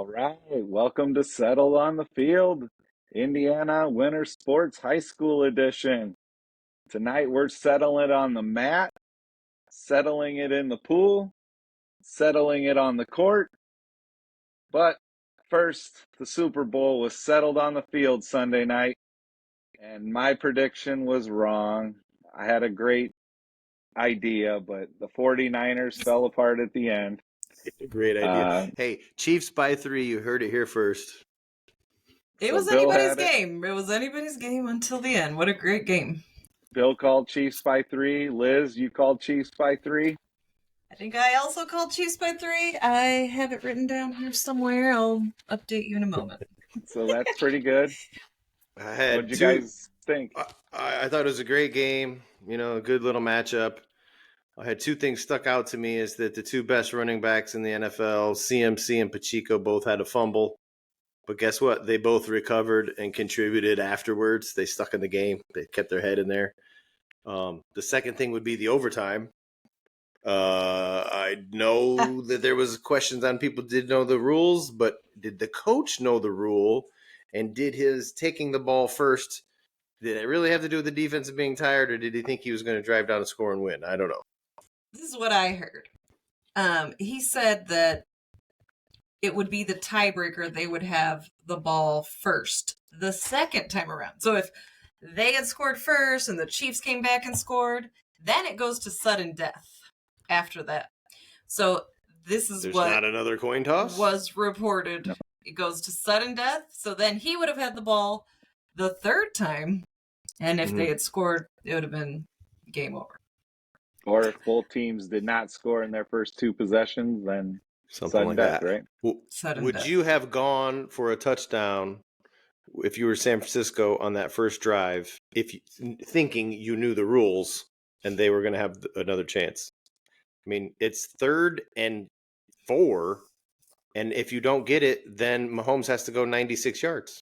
All right, welcome to Settle on the Field, Indiana Winter Sports High School Edition. Tonight we're settling it on the mat, settling it in the pool, settling it on the court. But first, the Super Bowl was settled on the field Sunday night, and my prediction was wrong. I had a great idea, but the 49ers fell apart at the end. Great idea. Hey, Chiefs by 3. You heard it here first. It was anybody's game. It was anybody's game until the end. What a great game. Bill called Chiefs by 3. Liz, you called Chiefs by 3. I think I also called Chiefs by 3. I have it written down here somewhere. I'll update you in a moment. So that's pretty good. What'd you guys think? I thought it was a great game. You know, a good little matchup. I had two things stuck out to me is that the two best running backs in the NFL, CMC and Pacheco, both had a fumble. But guess what? They both recovered and contributed afterwards. They stuck in the game. They kept their head in there. The second thing would be the overtime. I know that there was questions on people did know the rules, but did the coach know the rule? And did his taking the ball first, did it really have to do with the defense being tired, or did he think he was going to drive down a score and win? I don't know. This is what I heard. He said that it would be the tiebreaker. They would have the ball first the second time around. So if they had scored first and the Chiefs came back and scored, then it goes to sudden death after that. So there's not another coin toss was reported. No. It goes to sudden death. So then he would have had the ball the third time. And if they had scored, it would have been game over. Or if both teams did not score in their first two possessions, then something like that, right? Would you have gone for a touchdown if you were San Francisco on that first drive, thinking you knew the rules and they were going to have another chance? I mean, it's 3rd and 4, and if you don't get it, then Mahomes has to go 96 yards.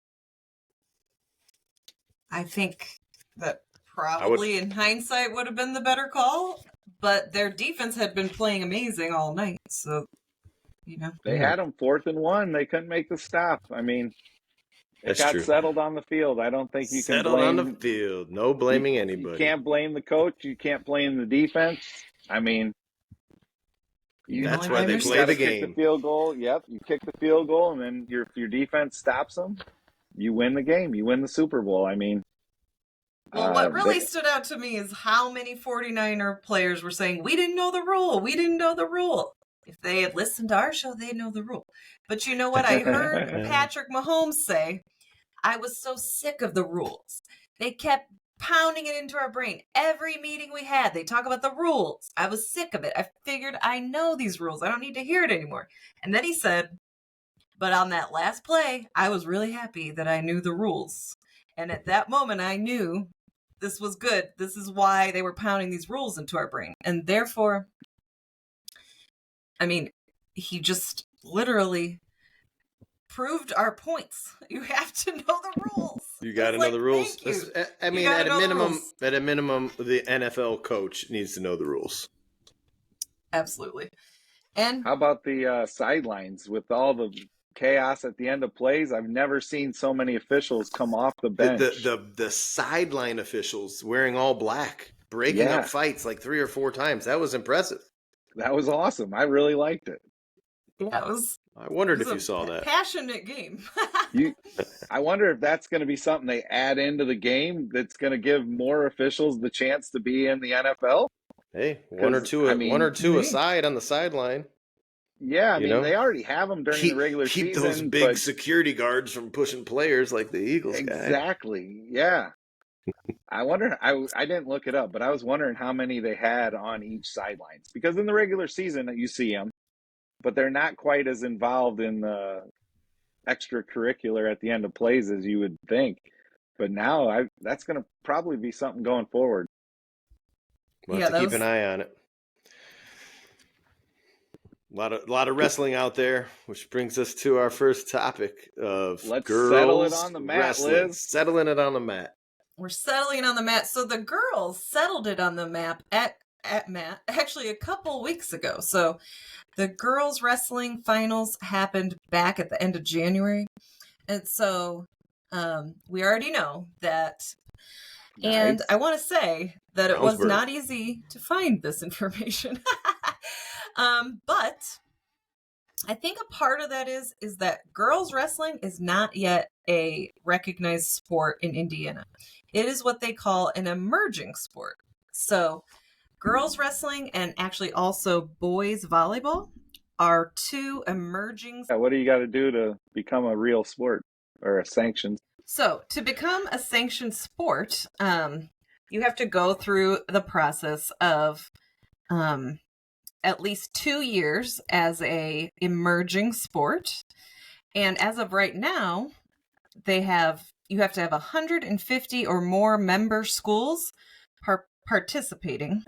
I think that probably in hindsight would have been the better call. But their defense had been playing amazing all night, so, you know. They had them 4th and 1. They couldn't make the stop. I mean, it got settled on the field. I don't think you can blame. Settled on the field. No blaming anybody. You can't blame the coach. You can't blame the defense. I mean, that's why they play the game. Kick the field goal. Yep, you kick the field goal, and then if your defense stops them, you win the game. You win the Super Bowl. I mean. Well, what really stood out to me is how many 49er players were saying, we didn't know the rule. We didn't know the rule. If they had listened to our show, they'd know the rule. But you know what? I heard Patrick Mahomes say, I was so sick of the rules. They kept pounding it into our brain. Every meeting we had, they talk about the rules. I was sick of it. I figured I know these rules. I don't need to hear it anymore. And then he said, but on that last play, I was really happy that I knew the rules. And at that moment, I knew this was good. This is why they were pounding these rules into our brain. And therefore, I mean, he just literally proved our points. You have to know the rules. You got to know the rules. I mean, at a minimum, the NFL coach needs to know the rules. Absolutely. And how about the sidelines with all the chaos at the end of plays? I've never seen so many officials come off the bench. The sideline officials wearing all black, breaking up fights like 3 or 4 times. That was impressive. That was awesome. I really liked it. Yeah, I wondered if you saw that. Passionate game. I wonder if that's going to be something they add into the game that's going to give more officials the chance to be in the NFL. Hey, one or two aside on the sideline. Yeah, I mean, they already have them during the regular season. Keep those big security guards from pushing players like the Eagles. Exactly, yeah. I wonder, I didn't look it up, but I was wondering how many they had on each sidelines. Because in the regular season, you see them, but they're not quite as involved in the extracurricular at the end of plays as you would think. But now, that's going to probably be something going forward. We'll have to keep an eye on it. A lot of wrestling out there, which brings us to our first topic of girls settle it on the mat, wrestling. Liz. Settling it on the mat. We're settling on the mat. So the girls settled it on the mat at at Matt actually a couple weeks ago. So the girls wrestling finals happened back at the end of January. And so we already know that. Nice. And I want to say that it was Brownsburg. not easy to find this information. But I think a part of that is that girls wrestling is not yet a recognized sport in Indiana. It is what they call an emerging sport. So girls wrestling and actually also boys volleyball are two emerging. What do you got to do to become a real sport or a sanctioned? So to become a sanctioned sport, you have to go through the process of at least 2 years as a emerging sport. And as of right now, you have to have 150 or more member schools participating.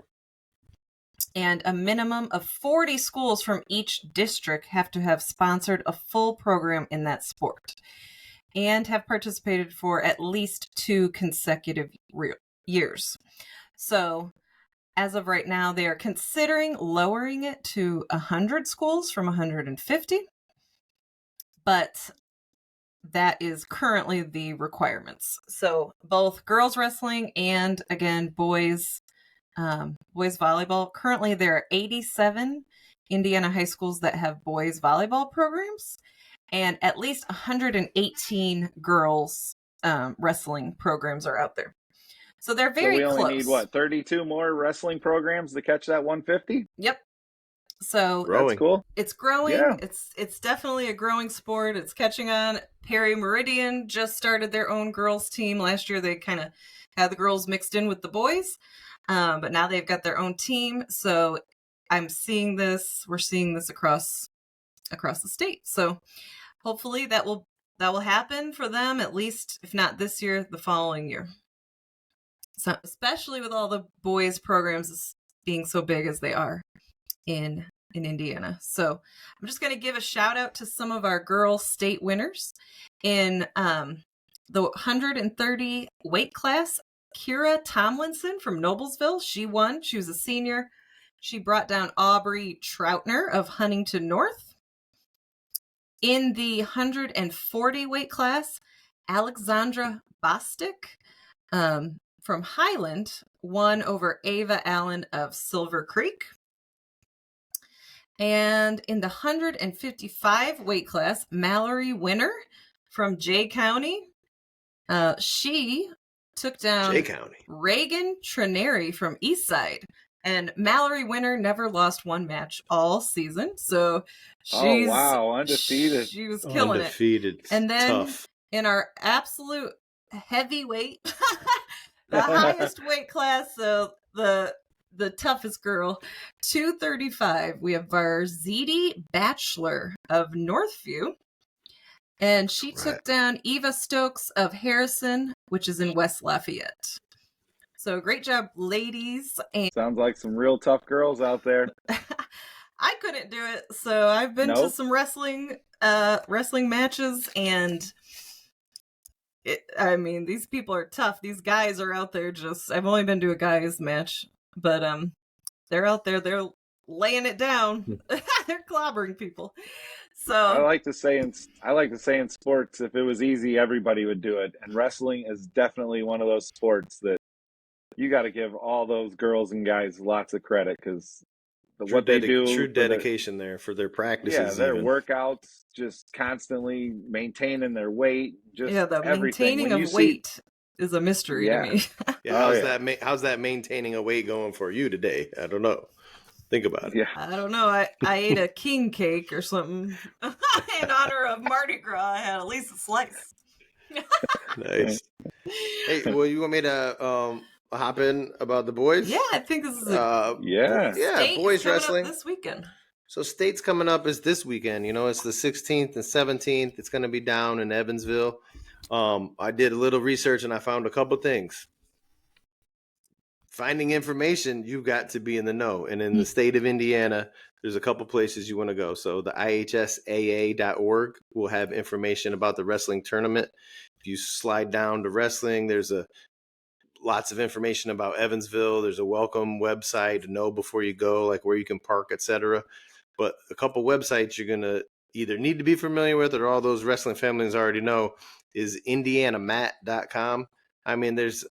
And a minimum of 40 schools from each district have to have sponsored a full program in that sport and have participated for at least 2 consecutive years. So as of right now, they are considering lowering it to 100 schools from 150. But that is currently the requirements. So both girls wrestling and, again, boys volleyball. Currently, there are 87 Indiana high schools that have boys volleyball programs, and at least 118 girls wrestling programs are out there. So they're very close. So we only need, 32 more wrestling programs to catch that 150? Yep. So Growing. That's cool. It's growing. Yeah. It's definitely a growing sport. It's catching on. Perry Meridian just started their own girls team. Last year they kind of had the girls mixed in with the boys. But now they've got their own team. So we're seeing this across the state. So hopefully that will happen for them, at least if not this year, the following year. So especially with all the boys programs being so big as they are in Indiana. So I'm just going to give a shout out to some of our girls state winners in the 130 weight class. Kira Tomlinson from Noblesville, she won. She was a senior. She brought down Aubrey Troutner of Huntington North. In the 140 weight class, Alexandra Bostic from Highland won over Ava Allen of Silver Creek. And in the 155 weight class, Mallory Winner from Jay County, she took down Jay County. Reagan Trineri from Eastside. And Mallory Winner never lost one match all season. So she's undefeated. She was killing Undefeated. it. And then Tough. in our absolute heavyweight, the highest weight class, so the toughest girl, 235, we have Varziti Bachelor of Northview. And she took down Eva Stokes of Harrison, which is in West Lafayette. So great job, ladies. And sounds like some real tough girls out there. I couldn't do it, so I've been to some wrestling matches, and these people are tough. These guys are out there I've only been to a guys match, but they're out there, they're laying it down. They're clobbering people. So I like to say in sports, if it was easy, everybody would do it. And wrestling is definitely one of those sports that you got to give all those girls and guys lots of credit, because what they do, true dedication there for their practices. Yeah, their workouts, just constantly maintaining their weight. Just the everything. Maintaining of weight is a mystery to me. How's that maintaining a weight going for you today? I don't know. Think about it. Yeah. I don't know. I ate a king cake or something in honor of Mardi Gras. I had at least a slice. Nice. Hey, well, you want me to hop in about the boys? Yeah, I think this is boys wrestling this weekend. So state's coming up is this weekend. It's the 16th and 17th. It's going to be down in Evansville. I did a little research and I found a couple things. Finding information, you've got to be in the know. And in the state of Indiana, there's a couple places you want to go. So the ihsaa.org will have information about the wrestling tournament. If you slide down to wrestling, there's a lots of information about Evansville. There's a welcome website to know before you go, like where you can park, etc. But a couple websites you're going to either need to be familiar with or all those wrestling families already know is indianamat.com. I mean, there's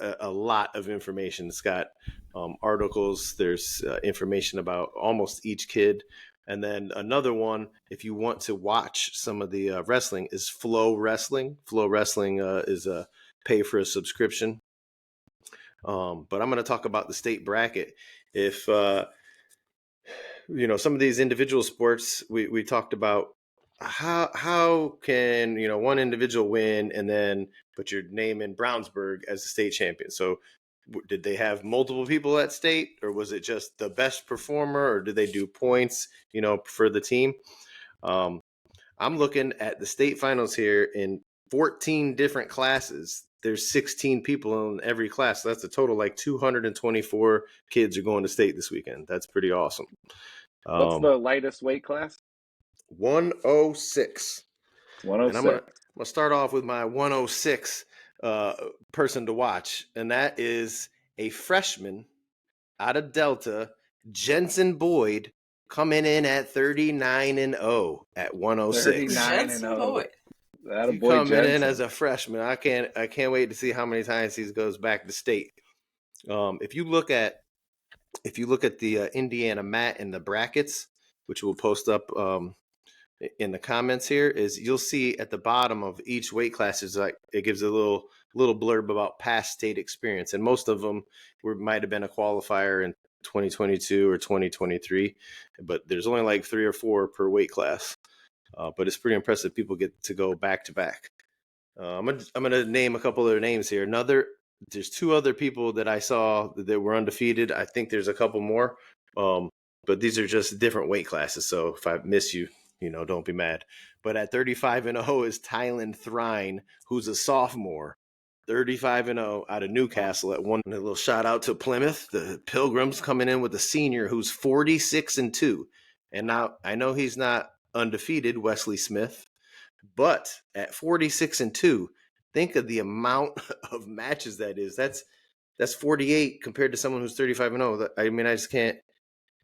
a lot of information. It's got articles. There's information about almost each kid. And then another one, if you want to watch some of the wrestling, is Flow Wrestling. Flow Wrestling is a pay for a subscription. But I'm going to talk about the state bracket. If some of these individual sports, we talked about how can one individual win and then put your name in Brownsburg as a state champion. So did they have multiple people at state, or was it just the best performer, or did they do points for the team? I'm looking at the state finals here in 14 different classes. There's 16 people in every class. So that's a total like 224 kids are going to state this weekend. That's pretty awesome. What's the lightest weight class? 106. 106. And I'm gonna start off with my 106 person to watch, and that is a freshman out of Delta, Jensen Boyd, coming in at 39-0 at 106. 39-0. That boy coming Jensen in as a freshman. I can't wait to see how many times he goes back to state. If you look at the Indiana mat and the brackets, which we'll post up in the comments here, is you'll see at the bottom of each weight class is like it gives a little blurb about past state experience, and most of them might have been a qualifier in 2022 or 2023, but there's only like 3 or 4 per weight class. But it's pretty impressive. People get to go back to back. I'm gonna name a couple of their names here. There's 2 other people that I saw that were undefeated. I think there's a couple more, but these are just different weight classes. So if I miss you, don't be mad. But at 35-0 is Tylen Thrine, who's a sophomore. 35-0 out of Newcastle at 1. A little shout out to Plymouth. The Pilgrims coming in with a senior who's 46-2. And now I know he's not undefeated, Wesley Smith, but at 46-2, think of the amount of matches that is. That's 48 compared to someone who's 35-0. I mean, I just can't.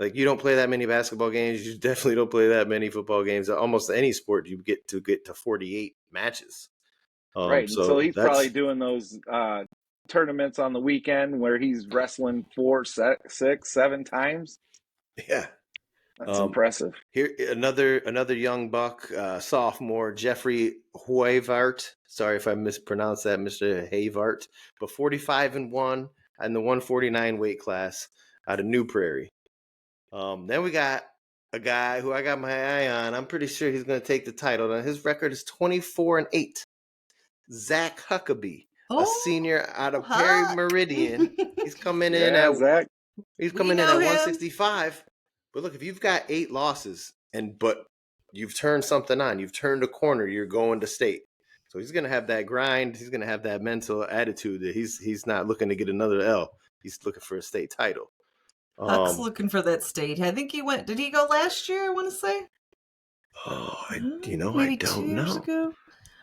Like, you don't play that many basketball games. You definitely don't play that many football games. Almost any sport, you get to 48 matches. Right. So he's probably doing those tournaments on the weekend where he's wrestling 4, 6, 7 times. Yeah. That's impressive. Here, another young buck, sophomore, Jeffrey Hoivart. Sorry if I mispronounced that, Mr. Havart. But 45-1 in the 149 weight class out of New Prairie. Then we got a guy who I got my eye on. I'm pretty sure he's going to take the title. Now, his record is 24-8. Zach Huckabee, a senior out of Perry Meridian. He's coming in at Zach. He's coming in at 165. But look, if you've got 8 losses but you've turned something on, you've turned a corner, you're going to state. So he's going to have that grind. He's going to have that mental attitude that he's not looking to get another L. He's looking for a state title. Huck's looking for that state. I think he went. Did he go last year? I want to say. I don't know.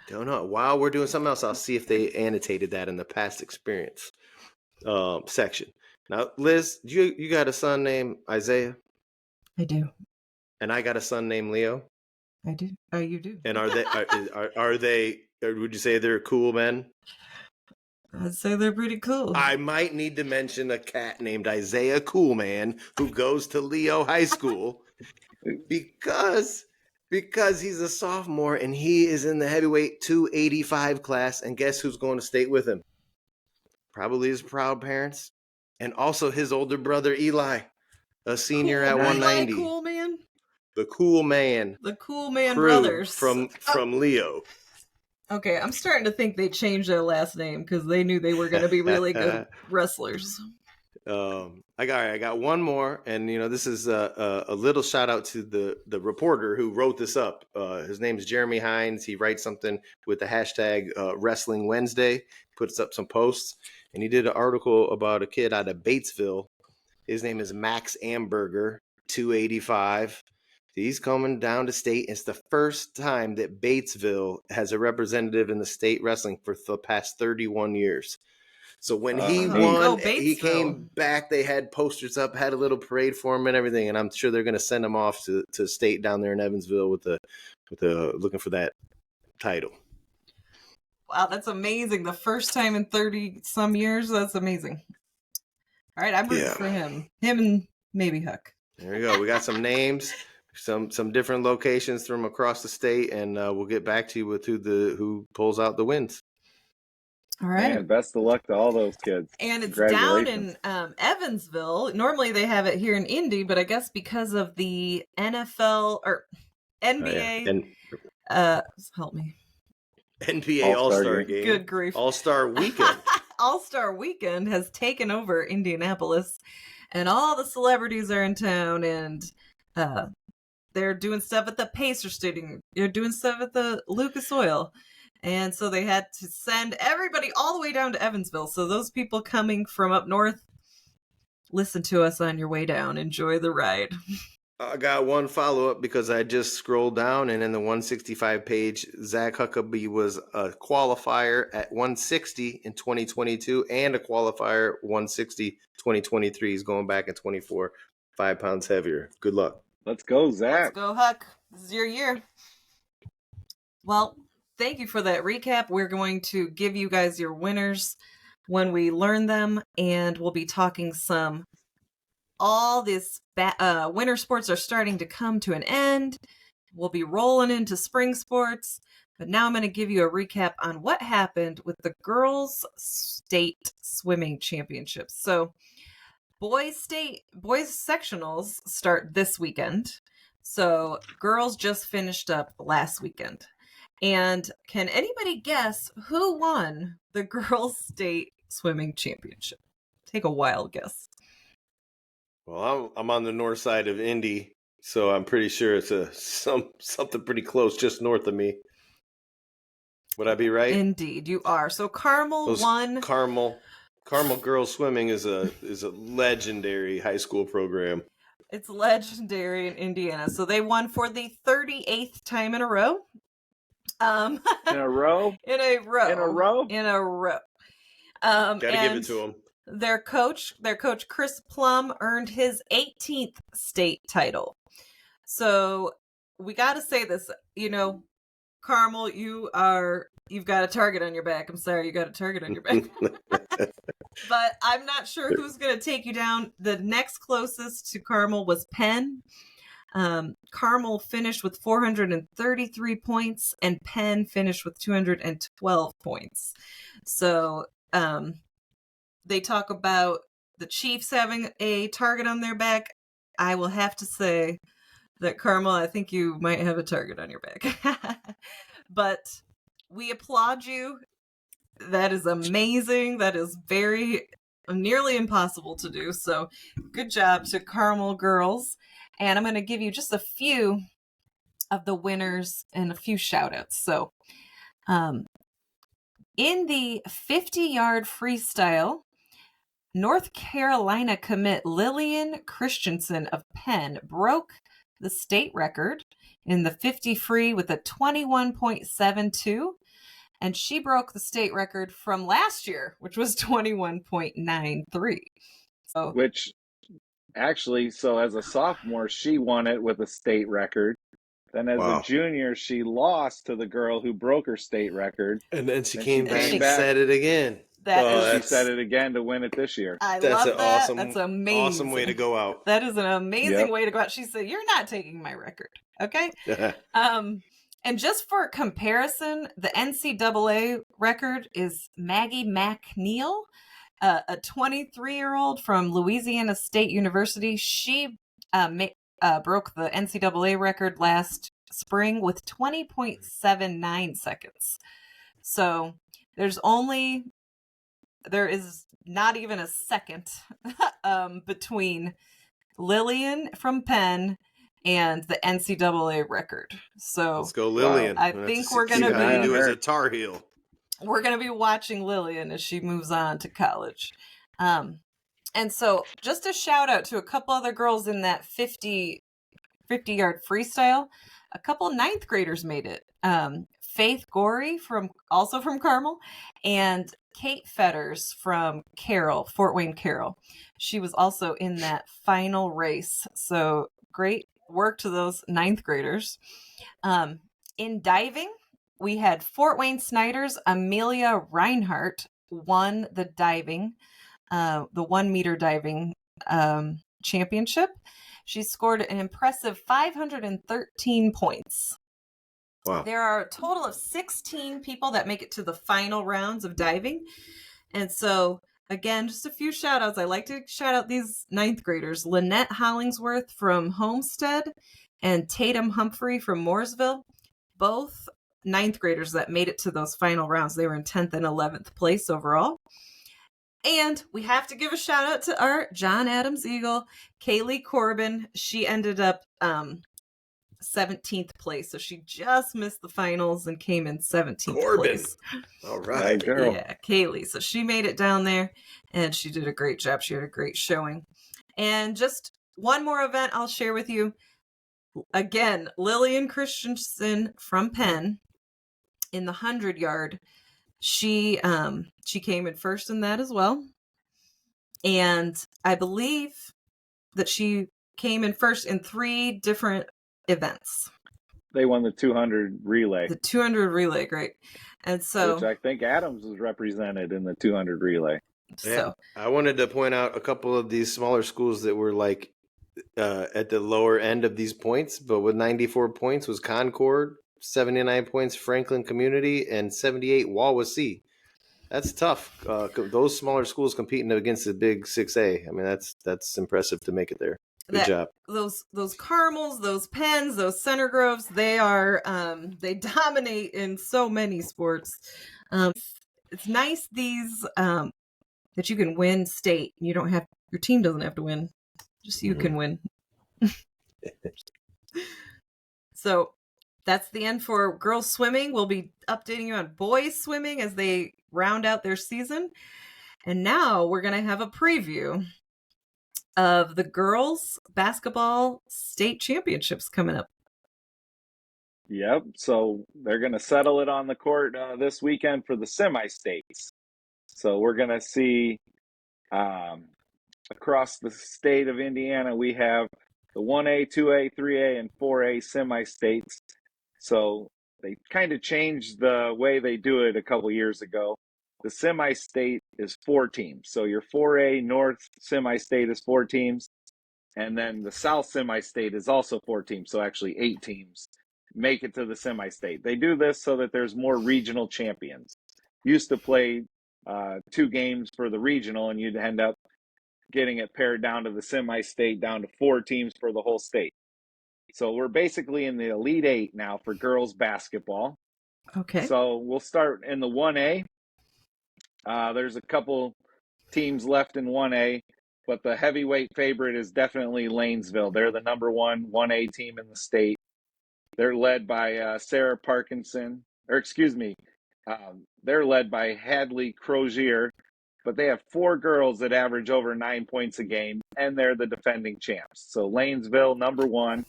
Don't know. While we're doing something else, I'll see if they annotated that in the past experience section. Now, Liz, you got a son named Isaiah? I do. And I got a son named Leo? I do. Oh, you do. And are they, would you say they're cool men? I'd say they're pretty cool. I might need to mention a cat named Isaiah Coolman who goes to Leo High School because he's a sophomore and he is in the heavyweight 285 class. And guess who's going to state with him? Probably his proud parents. And also his older brother, Eli, a senior at 190. Cool man. The Cool Man. The Cool Man crew brothers. From Leo. Okay, I'm starting to think they changed their last name because they knew they were going to be really good wrestlers. I got one more, and this is a little shout out to the reporter who wrote this up. His name is Jeremy Hines. He writes something with the hashtag Wrestling Wednesday, puts up some posts, and he did an article about a kid out of Batesville. His name is Max Amberger, 285. He's coming down to state. It's the first time that Batesville has a representative in the state wrestling for the past 31 years. So when he neat. won, Go he Batesville. came back. They had posters up, had a little parade for him and everything. And I'm sure they're going to send him off to state down there in Evansville with the looking for that title. Wow, that's amazing. The first time in 30 some years. That's amazing. All right, I'm rooting for him. Him and maybe Huck. There we go. We got some names, some different locations from across the state, and we'll get back to you with who pulls out the wins. All right. Man, best of luck to all those kids. And it's down in Evansville. Normally they have it here in Indy, but I guess because of the NFL or NBA, help me. NBA All-Star game. Good grief. All-Star weekend. All-Star weekend has taken over Indianapolis, and all the celebrities are in town, and they're doing stuff at the Pacer Stadium. They're doing stuff at the Lucas Oil. And so they had to send everybody all the way down to Evansville. So those people coming from up north, listen to us on your way down. Enjoy the ride. I got one follow-up because I just scrolled down, and in the 165 page, Zach Huckabee was a qualifier at 160 in 2022 and a qualifier 160 2023. He's going back at 24, 5 pounds heavier. Good luck. Let's go, Zach. Let's go, Huck. This is your year. Well, thank you for that recap. We're going to give you guys your winners when we learn them, and we'll be talking some. All this winter sports are starting to come to an end. We'll be rolling into spring sports, but now I'm going to give you a recap on what happened with the girls' state swimming championships. So, boys sectionals start this weekend. So, girls just finished up last weekend. And can anybody guess who won the girls' state swimming championship? Take a wild guess. Well, I'm on the north side of Indy, so I'm pretty sure it's something pretty close just north of me. Would I be right? Indeed, you are. So Carmel won. Carmel girls swimming is a legendary high school program. It's legendary in Indiana. So they won for the 38th time in a row. In a row? In a row. In a row? In a row. Gotta give it to them. Their coach Chris Plum earned his 18th state title. So we got to say this, Carmel, you've got a target on your back. I'm sorry, you got a target on your back. But I'm not sure who's going to take you down. The next closest to Carmel was Penn. Carmel finished with 433 points, and Penn finished with 212 points. So, they talk about the Chiefs having a target on their back. I will have to say that, Carmel, I think you might have a target on your back. But we applaud you. That is amazing. That is nearly impossible to do. So good job to Carmel girls. And I'm going to give you just a few of the winners and a few shout outs. So, in the 50-yard freestyle, North Carolina commit Lillian Christensen of Penn broke the state record in the 50 free with a 21.72, and she broke the state record from last year, which was 21.93. So, which actually, so as a sophomore, she won it with a state record. Then as a junior, she lost to the girl who broke her state record. And then she came back and said it again. She said it again to win it this year. I love that. That's amazing. Awesome way to go out. That is an amazing way to go out. She said, "You're not taking my record." Okay. And just for comparison, the NCAA record is Maggie McNeil, a 23-year-old from Louisiana State University. She broke the NCAA record last spring with 20.79 seconds. So there is not even a second between Lillian from Penn and the NCAA record. So let's go, Lillian. I think we're going to be do as a Tar Heel. We're going to be watching Lillian as she moves on to college. And so just a shout out to a couple other girls in that 50-yard freestyle. A couple ninth graders made it. Faith Gorey also from Carmel, and Kate Fetters from Fort Wayne Carroll. She was also in that final race. So great work to those ninth graders. In diving, we had Fort Wayne Snyder's Amelia Reinhart won the diving, the 1 meter diving championship. She scored an impressive 513 points. Wow. There are a total of 16 people that make it to the final rounds of diving. And so, again, just a few shout outs. I like to shout out these ninth graders: Lynette Hollingsworth from Homestead and Tatum Humphrey from Mooresville. Both ninth graders that made it to those final rounds. They were in 10th and 11th place overall. And we have to give a shout out to our John Adams Eagle, Kaylee Corbin. She ended up 17th place. So she just missed the finals and came in 17th place. All right, girl. Yeah, Kaylee. So she made it down there and she did a great job. She had a great showing. And just one more event I'll share with you. Again, Lillian Christensen from Penn in the 100-yard. She came in first in that as well. And I believe that she came in first in 3 different events. They won the 200 relay. The 200 relay, great. And so, which I think Adams was represented in the 200 relay. So I wanted to point out a couple of these smaller schools that were like at the lower end of these points, but with 94 points was Concord, 79 points Franklin Community, and 78 Wawasee. That's tough. Those smaller schools competing against the big 6A. I mean, that's impressive to make it there. Good job. Those Carmels, those Penns, those Center Groves, they are they dominate in so many sports. It's nice that you can win state. You don't have your team doesn't have to win. Just you can win. So that's the end for girls swimming. We'll be updating you on boys swimming as they round out their season. And now we're going to have a preview of the girls basketball state championships coming up. Yep. So they're going to settle it on the court this weekend for the semi-states. So we're going to see across the state of Indiana, we have the 1A, 2A, 3A, and 4A semi-states. So they kind of changed the way they do it a couple years ago. The semi-state is 4 teams. So your 4A North semi-state is 4 teams. And then the South semi-state is also 4 teams. So actually 8 teams make it to the semi-state. They do this so that there's more regional champions. Used to play 2 games for the regional, and you'd end up getting it pared down to the semi-state, down to 4 teams for the whole state. So we're basically in the Elite 8 now for girls basketball. Okay. So we'll start in the 1A. There's a couple teams left in 1A, but the heavyweight favorite is definitely Lanesville. They're the number 1A team in the state. They're led by Sarah Parkinson, they're led by Hadley Crozier, but they have 4 girls that average over 9 points a game, and they're the defending champs. So Lanesville, number 1.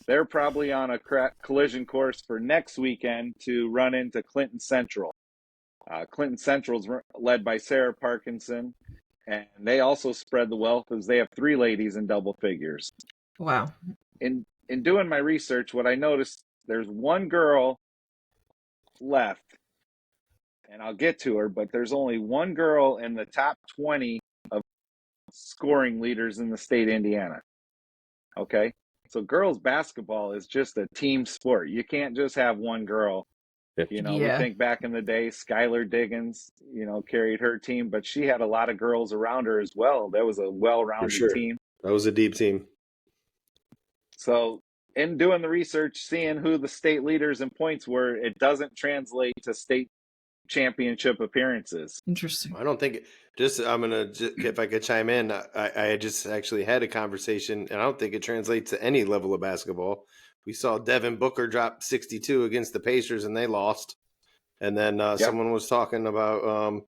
They're probably on a collision course for next weekend to run into Clinton Central. Clinton Central's led by Sarah Parkinson, and they also spread the wealth as they have 3 ladies in double figures. Wow. In doing my research, what I noticed, there's 1 girl left, and I'll get to her, but there's only 1 girl in the top 20 of scoring leaders in the state of Indiana. Okay? So girls basketball is just a team sport. You can't just have 1 girl. You know, we think back in the day, Skylar Diggins, carried her team, but she had a lot of girls around her as well. That was a well-rounded team. That was a deep team. So in doing the research, seeing who the state leaders in points were, it doesn't translate to state championship appearances. Interesting. I don't think if I could chime in, I just actually had a conversation, and I don't think it translates to any level of basketball. We saw Devin Booker drop 62 against the Pacers, and they lost. And then someone was talking about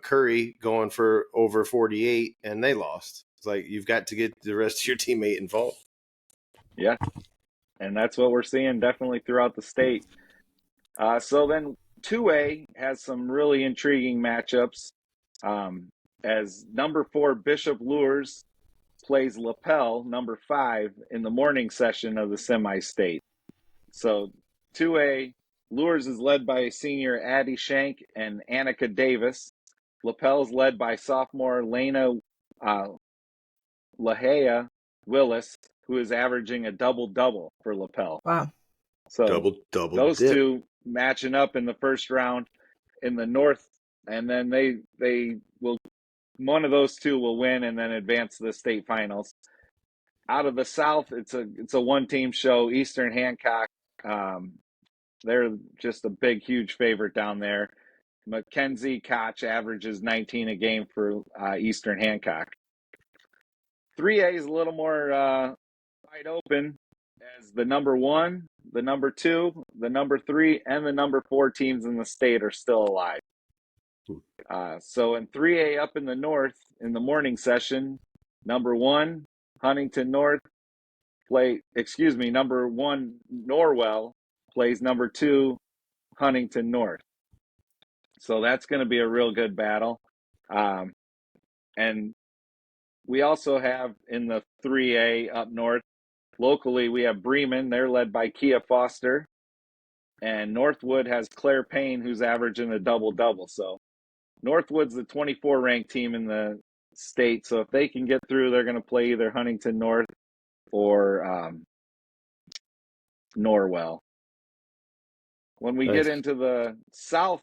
Curry going for over 48, and they lost. It's like you've got to get the rest of your teammate involved. Yeah, and that's what we're seeing definitely throughout the state. So then 2A has some really intriguing matchups, as number 4 Bishop Lures plays Lapel, number 5, in the morning session of the semi-state. So 2A, Lures is led by senior Addie Shank and Annika Davis. Lapel is led by sophomore Lena Lahea Willis, who is averaging a double-double for Lapel. Wow. So double those dip. two matching up in the first round in the North, and then they will, one of those two will win and then advance to the state finals. Out of the South, it's a one-team show. Eastern Hancock, they're just a big, huge favorite down there. Mackenzie Koch averages 19 a game for Eastern Hancock. 3A is a little more wide open, as the number 1, the number 2, the number 3, and the number 4 teams in the state are still alive. So in 3A up in the North, in the morning session, number 1, Huntington North, number 1, Norwell plays number 2, Huntington North. So that's going to be a real good battle. And we also have in the 3A up north, locally, we have Bremen. They're led by Kia Foster. And Northwood has Claire Payne, who's averaging a double-double. So Northwood's the 24 ranked team in the state. So if they can get through, they're going to play either Huntington North or Norwell. When we get into the South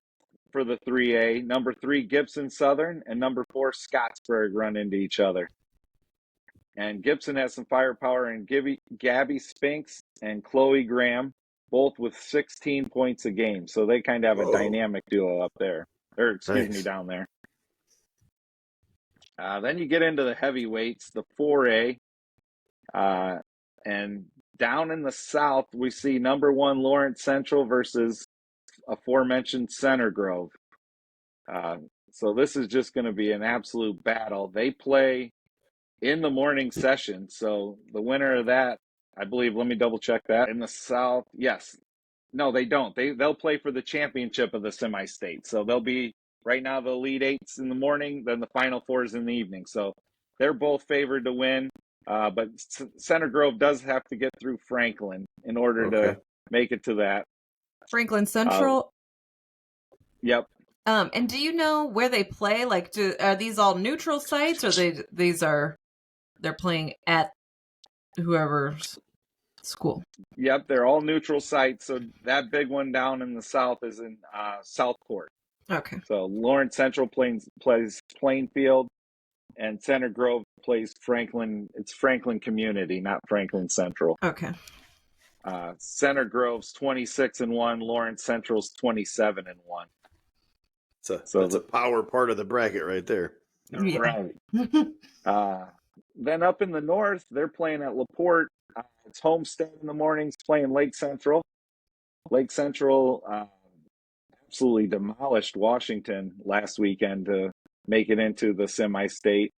for the 3A, number 3 Gibson Southern and number 4 Scottsburg run into each other. And Gibson has some firepower in Gabby Spinks and Chloe Graham, both with 16 points a game. So they kind of have a dynamic duo up there. Or excuse me, down there. Then you get into the heavyweights, the 4A. And down in the South, we see number 1 Lawrence Central versus aforementioned Center Grove. So this is just going to be an absolute battle. They play in the morning session. So the winner of that, I believe, let me double check that. In the South, yes. No, they don't. They'll play for the championship of the semi-state. So they'll be, right now, the Elite Eights in the morning, then the Final Fours in the evening. So they're both favored to win. But Center Grove does have to get through Franklin in order to make it to that. Franklin Central? Yep. And do you know where they play? Like, are these all neutral sites, or they're playing at whoever's school? Yep, they're all neutral sites. So that big one down in the South is in Southport. Okay. So Lawrence Central plays Plainfield, and Center Grove plays Franklin. It's Franklin Community, not Franklin Central. Okay. Center Grove's 26-1. Lawrence Central's 27-1. That's a power part of the bracket right there. Right. Then up in the North, they're playing at LaPorte. It's Homestead in the mornings, playing Lake Central. Lake Central absolutely demolished Washington last weekend to make it into the semi-state.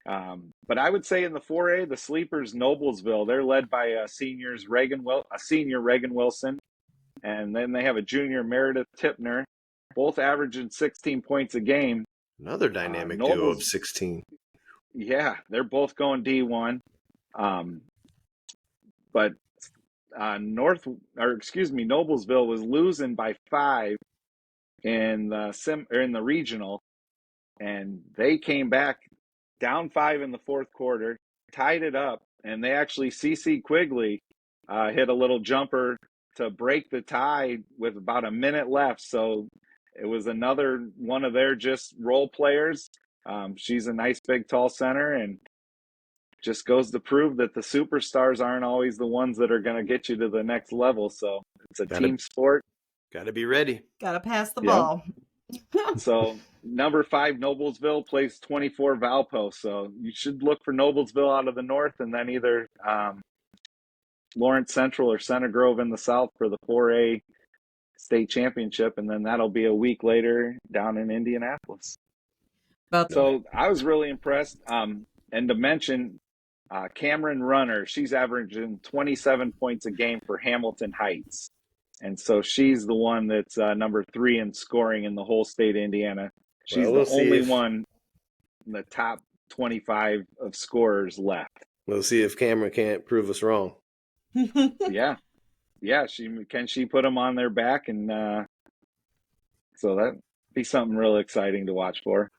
But I would say in the 4A, the sleepers, Noblesville, they're led by senior Reagan Wilson, and then they have a junior Meredith Tipner, both averaging 16 points a game. Another dynamic duo of 16. Yeah, they're both going D1. But Noblesville was losing by 5 in the regional, and they came back down 5 in the fourth quarter, tied it up, and they actually, CC Quigley hit a little jumper to break the tie with about a minute left. So it was another one of their just role players. She's a nice, big, tall center, and just goes to prove that the superstars aren't always the ones that are going to get you to the next level. So it's a team sport. Got to be ready. Got to pass the ball. So number 5, Noblesville, plays 24 Valpo. So you should look for Noblesville out of the North, and then either Lawrence Central or Center Grove in the South for the 4A state championship. And then that'll be a week later down in Indianapolis. So I was really impressed. And to mention, Cameron Runner, she's averaging 27 points a game for Hamilton Heights. And so she's the one that's number 3 in scoring in the whole state of Indiana. She's Well, the we'll see only if one in the top 25 of scorers left. Cameron can't prove us wrong. Yeah. She put them on their back, and so that'd be something really exciting to watch for.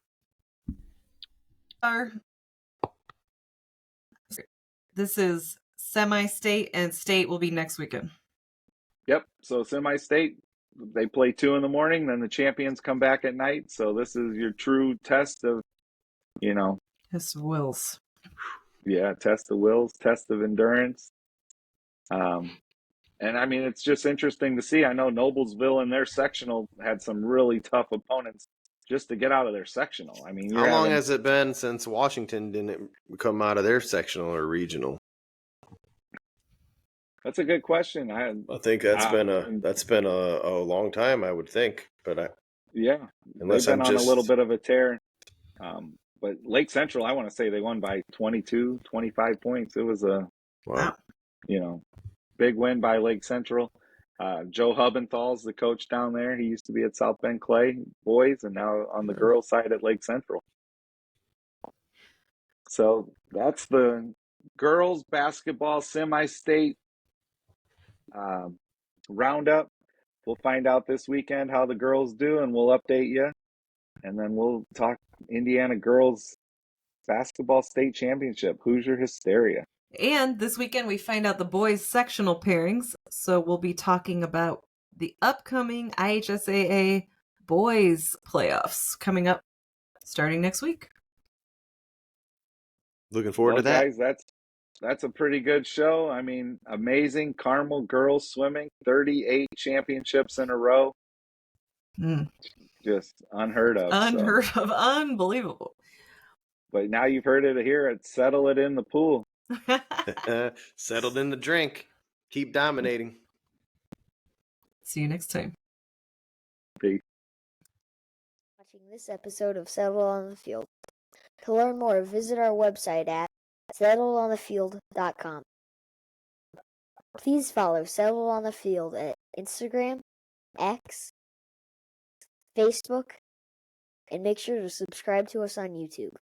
This is semi-state, and state will be next weekend. Yep. So semi-state, they play 2 in the morning, then the champions come back at night. So this is your true test of, His wills. Yeah, test of wills, test of endurance. And I mean, it's just interesting to see. I know Noblesville in their sectional had some really tough opponents just to get out of their sectional. I mean, How long has it been since Washington didn't come out of their sectional or regional? That's a good question. I think that's been a long time, I would think. But they've been on a little bit of a tear. But Lake Central, I want to say they won by 22, 25 points. It was a big win by Lake Central. Joe Hubenthal's the coach down there. He used to be at South Bend Clay boys, and now on the girls' side at Lake Central. So that's the girls basketball semi-state roundup. We'll find out this weekend how the girls do, and we'll update you. And then we'll talk Indiana girls basketball state championship, Hoosier Hysteria. And this weekend we find out the boys sectional pairings. So we'll be talking about the upcoming IHSAA boys playoffs coming up starting next week. Looking forward to that. Guys, that's a pretty good show. I mean, amazing. Carmel girls swimming, 38 championships in a row. Just unheard of. Unbelievable. But now you've heard it here. It's Settle It in the Pool. Settled in the drink. Keep dominating. See you next time. Peace. Watching this episode of Settle on the Field. To learn more, visit our website at settledonthefield.com. Please follow Settle on the Field at Instagram, X, Facebook, and make sure to subscribe to us on YouTube.